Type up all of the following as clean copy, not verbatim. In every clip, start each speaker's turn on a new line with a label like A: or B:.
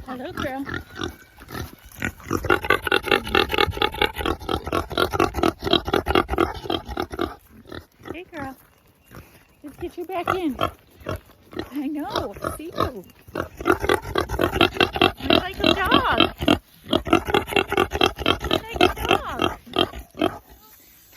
A: Hello, girl. Hey, girl. Let's get you back in. I know. See you. You're like a dog. You're like a dog.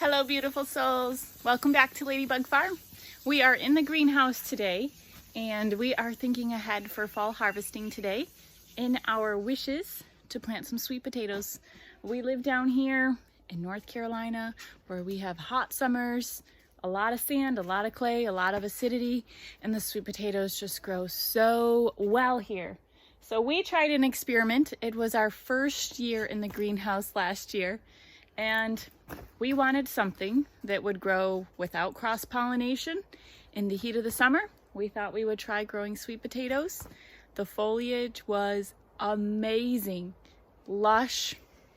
A: Hello, beautiful souls. Welcome back to Ladybug Farm. We are in the greenhouse today, and we are thinking ahead for fall harvesting today in our wishes to plant some sweet potatoes. We live down here in North Carolina where we have hot summers, a lot of sand, a lot of clay, a lot of acidity, and the sweet potatoes just grow so well here. So we tried an experiment. It was our first year in the greenhouse last year, and we wanted something that would grow without cross-pollination in the heat of the summer. We thought we would try growing sweet potatoes. The foliage was amazing, lush,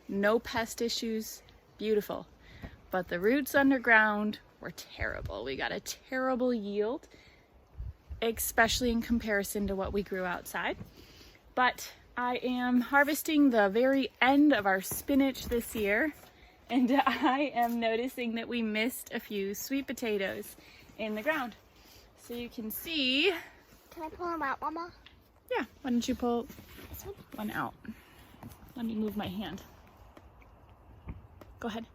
A: no pest issues, beautiful. But the roots underground were terrible. We got a terrible yield, especially in comparison to what we grew outside. But I am harvesting the very end of our spinach this year, and I am noticing that we missed a few sweet potatoes in the ground. So you can see.
B: Can I pull them out, Mama?
A: Yeah, why don't you pull one out? Let me move my hand. Go ahead.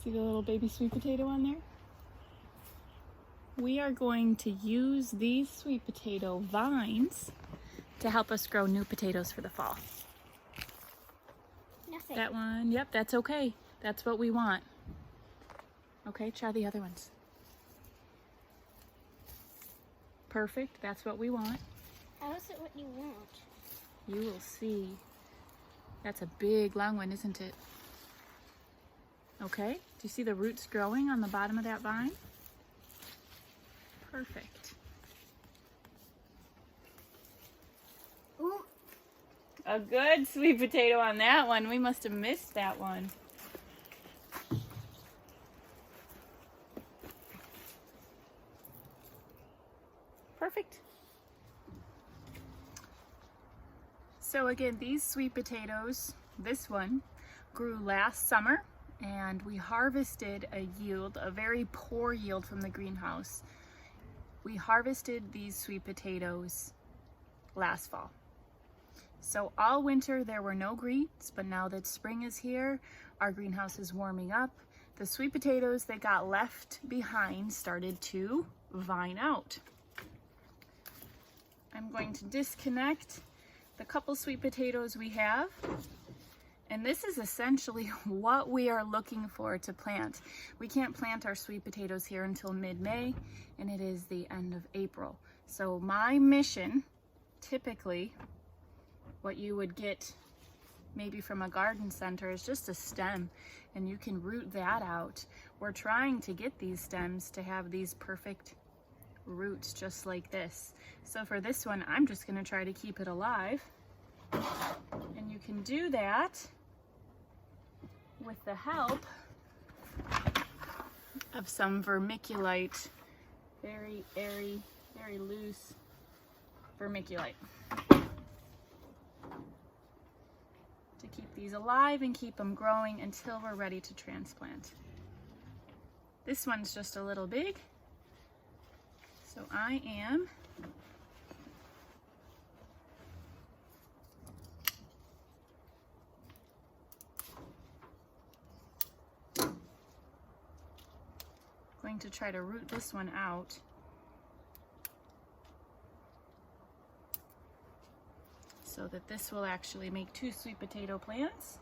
A: See the little baby sweet potato on there? We are going to use these sweet potato vines to help us grow new potatoes for the fall.
B: Nothing.
A: That one, yep, that's okay. That's what we want. Okay, try the other ones. Perfect, that's what we want.
B: How is it what you want?
A: You will see. That's a big, long one, isn't it? Okay, do you see the roots growing on the bottom of that vine? Perfect.
B: Ooh.
A: A good sweet potato on that one. We must have missed that one. Perfect. So again, these sweet potatoes, this one grew last summer, and we harvested a yield, a very poor yield from the greenhouse. We harvested these sweet potatoes last fall. So all winter there were no greens, but now that spring is here, our greenhouse is warming up. The sweet potatoes that got left behind started to vine out. I'm going to disconnect the couple sweet potatoes we have, and this is essentially what we are looking for to plant. We can't plant our sweet potatoes here until mid-May, and it is the end of April. So my mission, typically, what you would get maybe from a garden center is just a stem, and you can root that out. We're trying to get these stems to have these perfect roots just like this. So for this one, I'm just going to try to keep it alive, and you can do that with the help of some vermiculite, very airy, very loose vermiculite, to keep these alive and keep them growing until we're ready to transplant. This one's just a little big, so I am going to try to root this one out. So that this will actually make two sweet potato plants.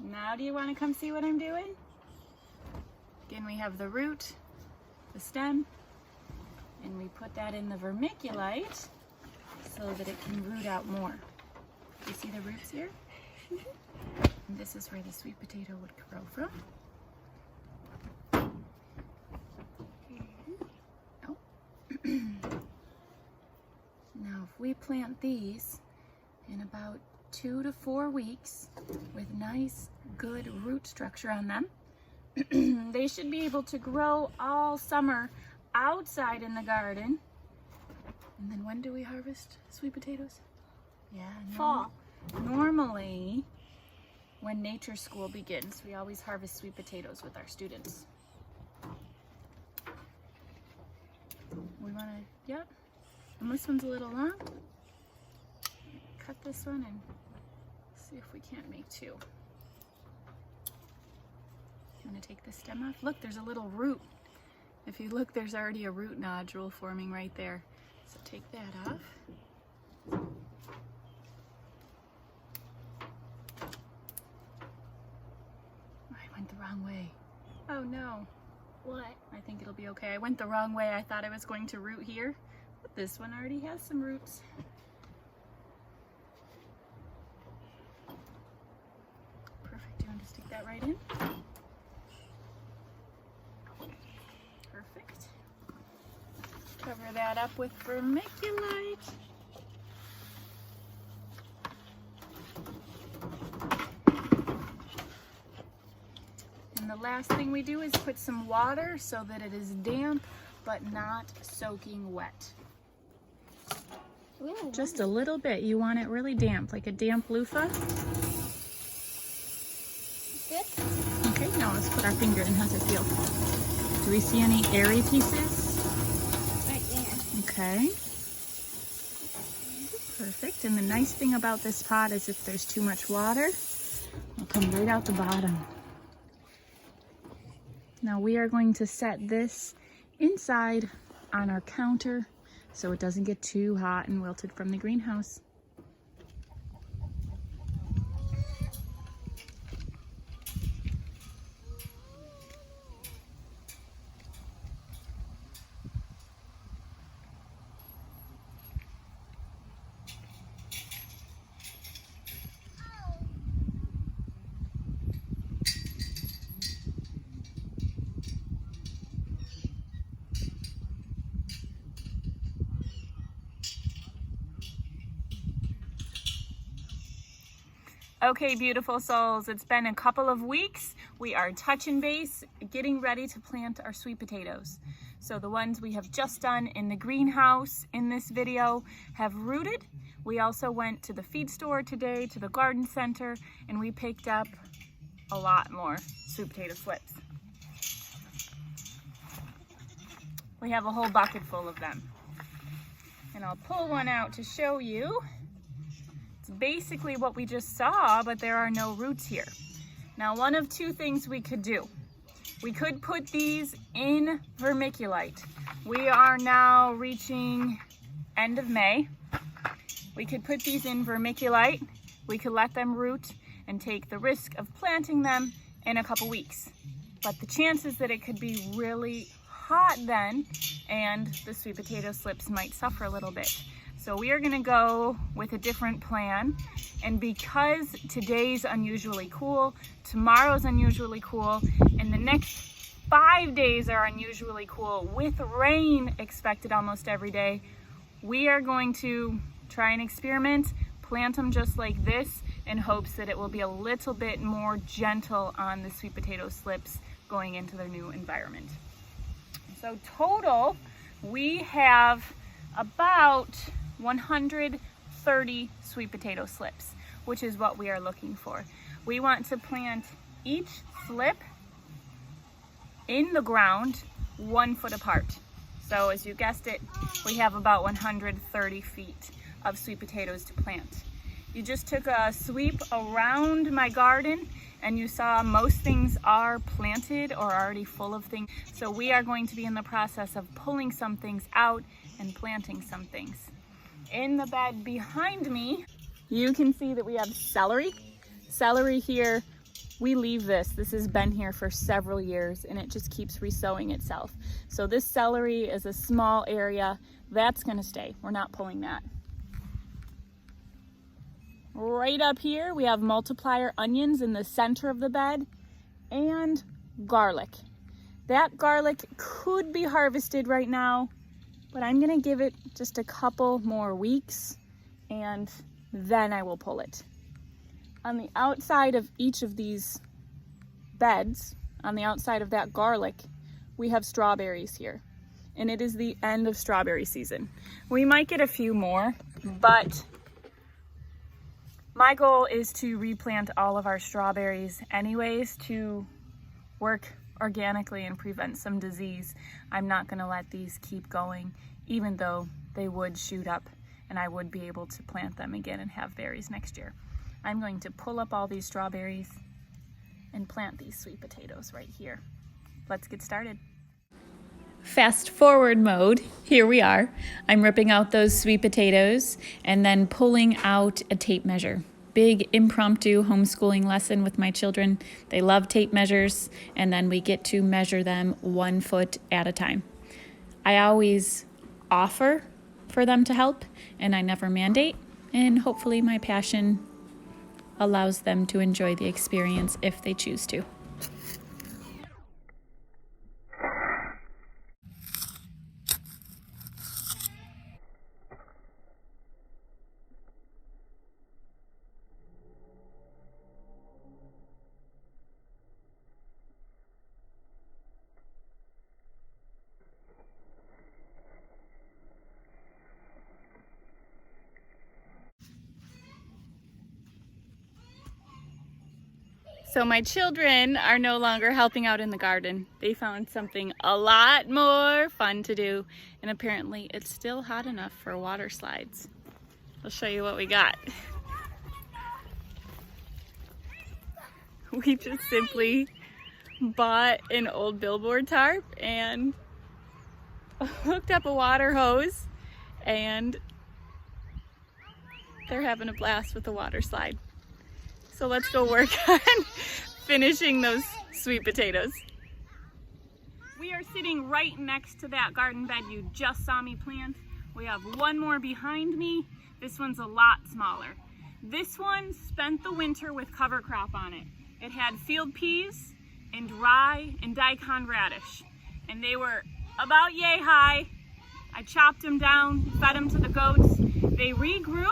A: Now do you want to come see what I'm doing? Again, we have the root, the stem, and we put that in the vermiculite so that it can root out more. You see the roots here? And this is where the sweet potato would grow from. Oh. Now, if we plant these in about 2 to 4 weeks with nice, good root structure on them, they should be able to grow all summer outside in the garden. And then when do we harvest sweet potatoes? Yeah,
B: Fall.
A: Normally, when nature school begins, we always harvest sweet potatoes with our students. We want to, yep. And this one's a little long. Cut this one and see if we can't make two. I'm going to take the stem off. Look, there's a little root. If you look, there's already a root nodule forming right there. So take that off. I went the wrong way. Oh no.
B: What?
A: I think it'll be okay. I went the wrong way. I thought I was going to root here, but this one already has some roots. Perfect. You want to stick that right in? Perfect. Cover that up with vermiculite. And the last thing we do is put some water so that it is damp but not soaking wet.
B: Really?
A: Just a little bit. You want it really damp, like a damp loofah.
B: Good?
A: Okay, now let's put our finger in. How's it feel? Do we see any airy pieces?
B: Right there.
A: Okay. Perfect. And the nice thing about this pot is if there's too much water, it'll come right out the bottom. Now we are going to set this inside on our counter so it doesn't get too hot and wilted from the greenhouse. Okay, beautiful souls, it's been a couple of weeks. We are touching base, getting ready to plant our sweet potatoes. So the ones we have just done in the greenhouse in this video have rooted. We also went to the feed store today, to the garden center, and we picked up a lot more sweet potato slips. We have a whole bucket full of them. And I'll pull one out to show you. It's basically what we just saw, but there are no roots here. Now, one of two things we could do. We could put these in vermiculite. We are now reaching end of May. We could put these in vermiculite. We could let them root and take the risk of planting them in a couple weeks. But the chances that it could be really hot then, and the sweet potato slips might suffer a little bit. So we are gonna go with a different plan. And because today's unusually cool, tomorrow's unusually cool, and the next 5 days are unusually cool with rain expected almost every day, we are going to try and experiment, plant them just like this in hopes that it will be a little bit more gentle on the sweet potato slips going into their new environment. So total, we have about 130 sweet potato slips, which is what we are looking for. We want to plant each slip in the ground 1 foot apart. So as you guessed it, we have about 130 feet of sweet potatoes to plant. You just took a sweep around my garden and you saw most things are planted or already full of things. So we are going to be in the process of pulling some things out and planting some things. In the bed behind me, you can see that we have celery. Celery here, we leave this. This has been here for several years and it just keeps resowing itself. So this celery is a small area. That's gonna stay. We're not pulling that. Right up here, we have multiplier onions in the center of the bed and garlic. That garlic could be harvested right now, but I'm gonna give it just a couple more weeks and then I will pull it. On the outside of each of these beds, on the outside of that garlic, we have strawberries here. and it is the end of strawberry season. We might get a few more, but my goal is to replant all of our strawberries anyways to work organically and prevent some disease. I'm not gonna let these keep going, even though they would shoot up and I would be able to plant them again and have berries next year. I'm going to pull up all these strawberries and plant these sweet potatoes right here. Let's get started. Fast forward mode, here we are. I'm ripping out those sweet potatoes and then pulling out a tape measure. Big impromptu homeschooling lesson with my children. They love tape measures, and then we get to measure them 1 foot at a time. I always offer for them to help, and I never mandate, and hopefully my passion allows them to enjoy the experience if they choose to. So my children are no longer helping out in the garden. They found something a lot more fun to do, and apparently it's still hot enough for water slides. I'll show you what we got. We just simply bought an old billboard tarp and hooked up a water hose, and they're having a blast with the water slide. So let's go work on finishing those sweet potatoes. We are sitting right next to that garden bed you just saw me plant. We have one more behind me. This one's a lot smaller. This one spent the winter with cover crop on it. It had field peas and rye and daikon radish, and they were about yay high. I chopped them down, fed them to the goats. They regrew,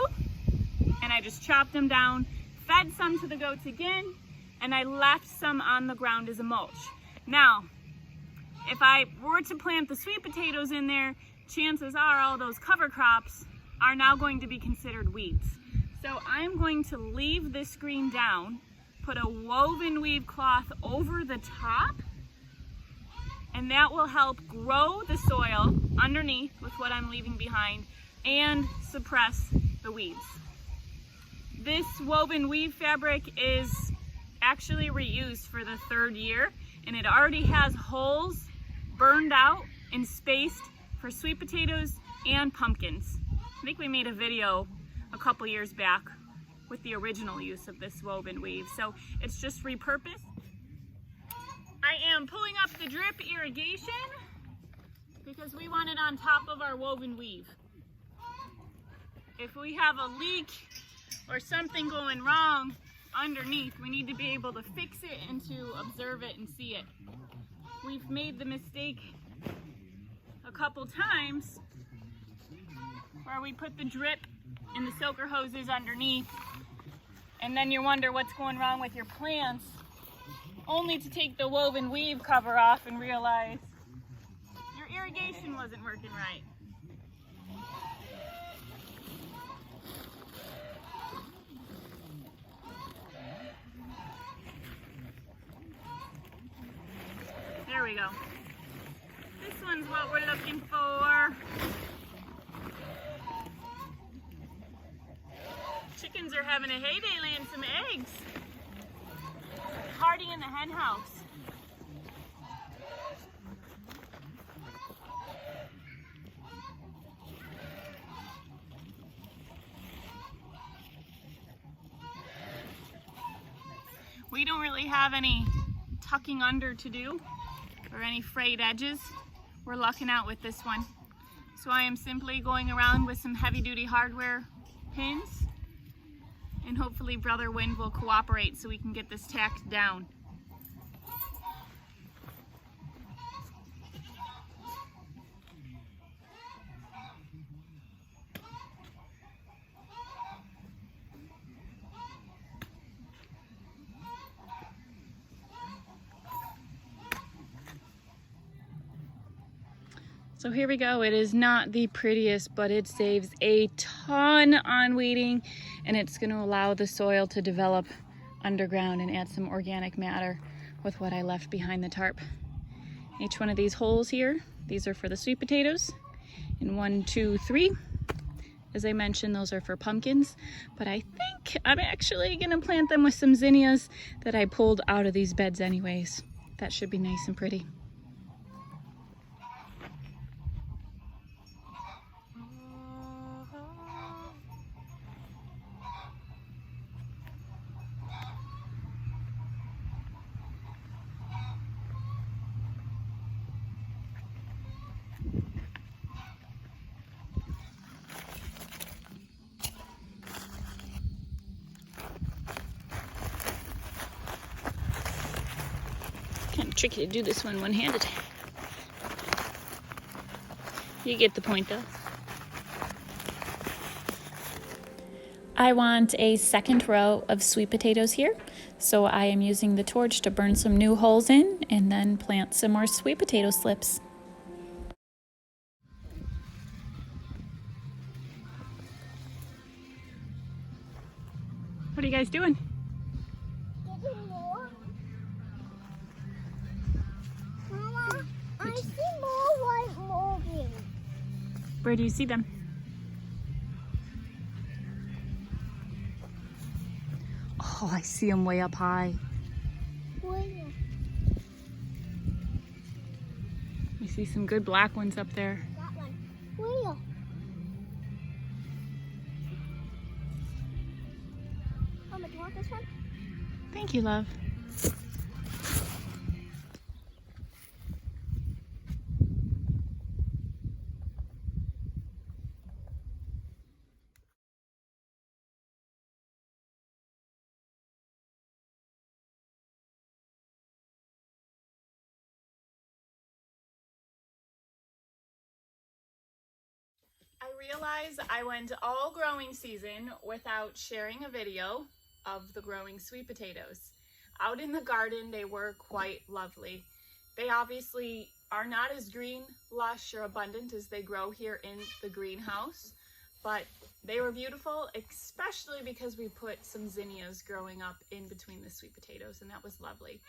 A: and I just chopped them down, fed some to the goats again, and I left some on the ground as a mulch. Now, if I were to plant the sweet potatoes in there, chances are all those cover crops are now going to be considered weeds. So I'm going to leave this screen down, put a woven weave cloth over the top, and that will help grow the soil underneath with what I'm leaving behind and suppress the weeds. This woven weave fabric is actually reused for the 3rd year, and it already has holes burned out and spaced for sweet potatoes and pumpkins. I think we made a video a couple years back with the original use of this woven weave, so it's just repurposed. I am pulling up the drip irrigation because we want it on top of our woven weave. If we have a leak or something going wrong underneath, we need to be able to fix it and to observe it and see it. We've made the mistake a couple times where we put the drip and the soaker hoses underneath, and then you wonder what's going wrong with your plants, only to take the woven weave cover off and realize your irrigation wasn't working right. There we go. This one's what we're looking for. Chickens are having a heyday laying some eggs. Party in the hen house. We don't really have any tucking under to do or any frayed edges. We're lucking out with this one. So I am simply going around with some heavy-duty hardware pins, and hopefully Brother Wind will cooperate so we can get this tacked down. So here we go. It is not the prettiest, but it saves a ton on weeding, and it's going to allow the soil to develop underground and add some organic matter with what I left behind the tarp. Each one of these holes here, these are for the sweet potatoes. And 1, 2, 3. As I mentioned, those are for pumpkins, but I think I'm actually going to plant them with some zinnias that I pulled out of these beds anyways. That should be nice and pretty. Kind of tricky to do this one one-handed. You get the point though. I want a second row of sweet potatoes here, so I am using the torch to burn some new holes in and then plant some more sweet potato slips. What are you guys doing?
B: Getting more. Mama, I see more white moving.
A: Where do you see them? Oh, I see them way up high.
B: Where?
A: You see some good black ones up there.
B: That one. Where? Mama, do you want this one?
A: Thank you, love. I realized I went all growing season without sharing a video of the growing sweet potatoes. Out in the garden, they were quite lovely. They obviously are not as green, lush, or abundant as they grow here in the greenhouse, but they were beautiful, especially because we put some zinnias growing up in between the sweet potatoes, and that was lovely.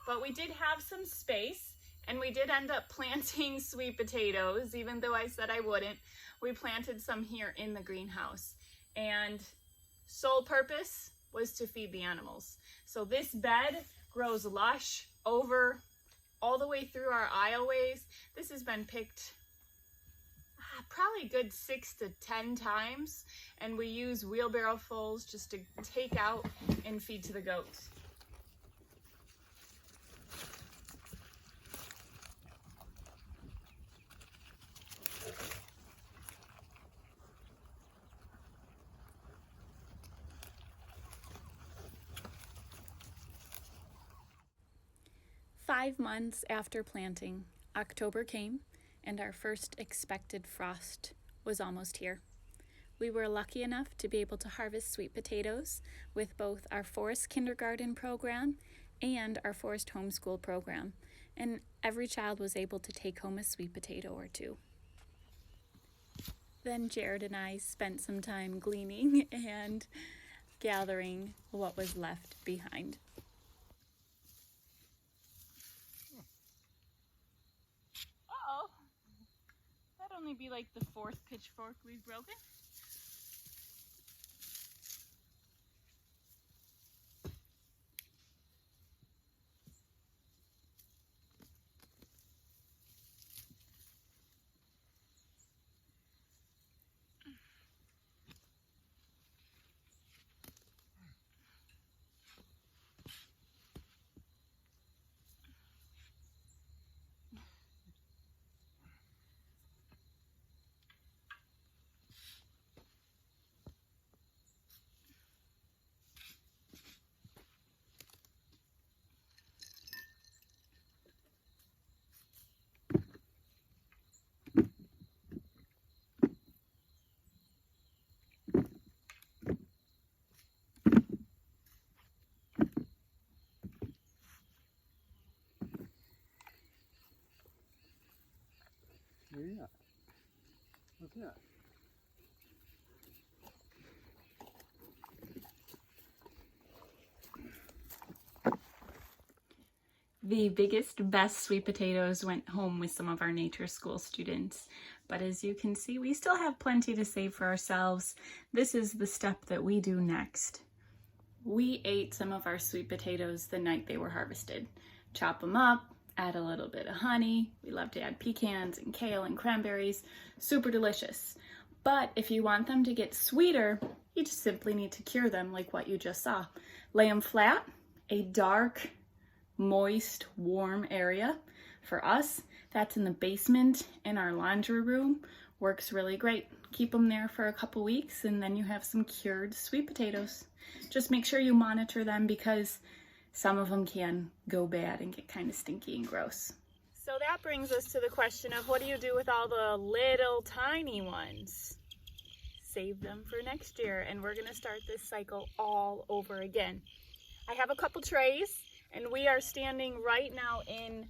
A: But we did have some space, and we did end up planting sweet potatoes, even though I said I wouldn't. We planted some here in the greenhouse, and sole purpose was to feed the animals. So this bed grows lush over all the way through our aisleways. This has been picked probably a good 6 to 10 times, and we use wheelbarrow fulls just to take out and feed to the goats. Five months after planting, October came, and our first expected frost was almost here. We were lucky enough to be able to harvest sweet potatoes with both our forest kindergarten program and our forest homeschool program, and every child was able to take home a sweet potato or two. Then Jared and I spent some time gleaning and gathering what was left behind. Uh-oh. That'd only be like the 4th pitchfork we've broken.
C: What's that?
A: The biggest, best sweet potatoes went home with some of our nature school students. But as you can see, we still have plenty to save for ourselves. This is the step that we do next. We ate some of our sweet potatoes the night they were harvested. Chop them up, add a little bit of honey. We love to add pecans and kale and cranberries. Super delicious. But if you want them to get sweeter, you just simply need to cure them like what you just saw. Lay them flat, a dark, moist, warm area. For us, that's in the basement in our laundry room. Works really great. Keep them there for a couple weeks and then you have some cured sweet potatoes. Just make sure you monitor them because some of them can go bad and get kind of stinky and gross. So that brings us to the question of what do you do with all the little tiny ones? Save them for next year, and we're gonna start this cycle all over again. I have a couple trays, and we are standing right now in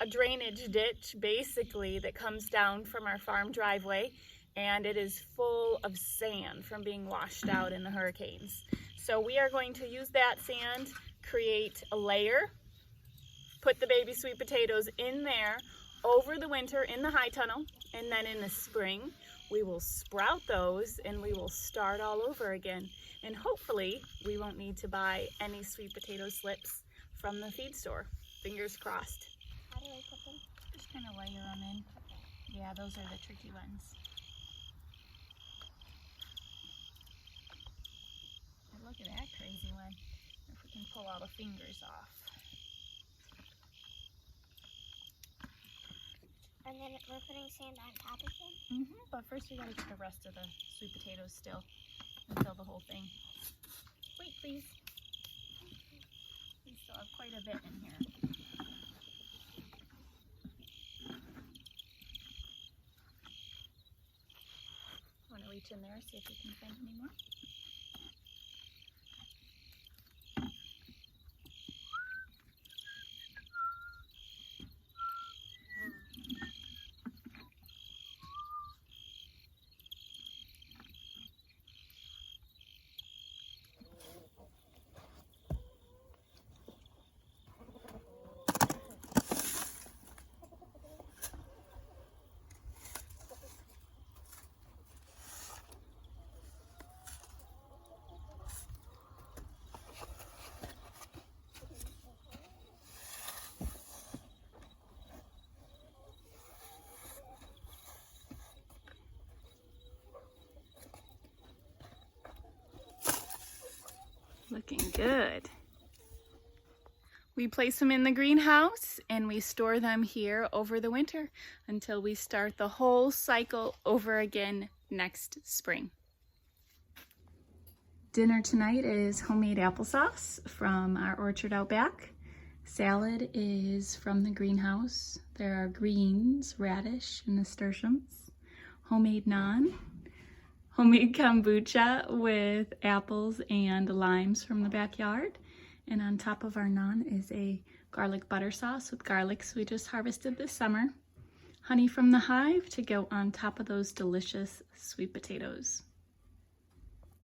A: a drainage ditch, basically, that comes down from our farm driveway, and it is full of sand from being washed out in the hurricanes. So we are going to use that sand, create a layer, put the baby sweet potatoes in there over the winter in the high tunnel, and then in the spring we will sprout those and we will start all over again. And hopefully we won't need to buy any sweet potato slips from the feed store. Fingers crossed.
B: How do I put them?
A: Just kind of layer them in. Yeah, those are the tricky ones. And look at that crazy one. If we can pull all the fingers off.
B: And then we're putting sand on top of them?
A: But first we gotta get the rest of the sweet potatoes still and fill the whole thing. Wait, please. We still have quite a bit in here. Want to reach in there, see if you can find any more? Looking good. We place them in the greenhouse and we store them here over the winter until we start the whole cycle over again next spring. Dinner tonight is homemade applesauce from our orchard out back. Salad is from the greenhouse. There are greens, radish, and nasturtiums. Homemade naan. Homemade kombucha with apples and limes from the backyard. And on top of our naan is a garlic butter sauce with garlics we just harvested this summer. Honey from the hive to go on top of those delicious sweet potatoes.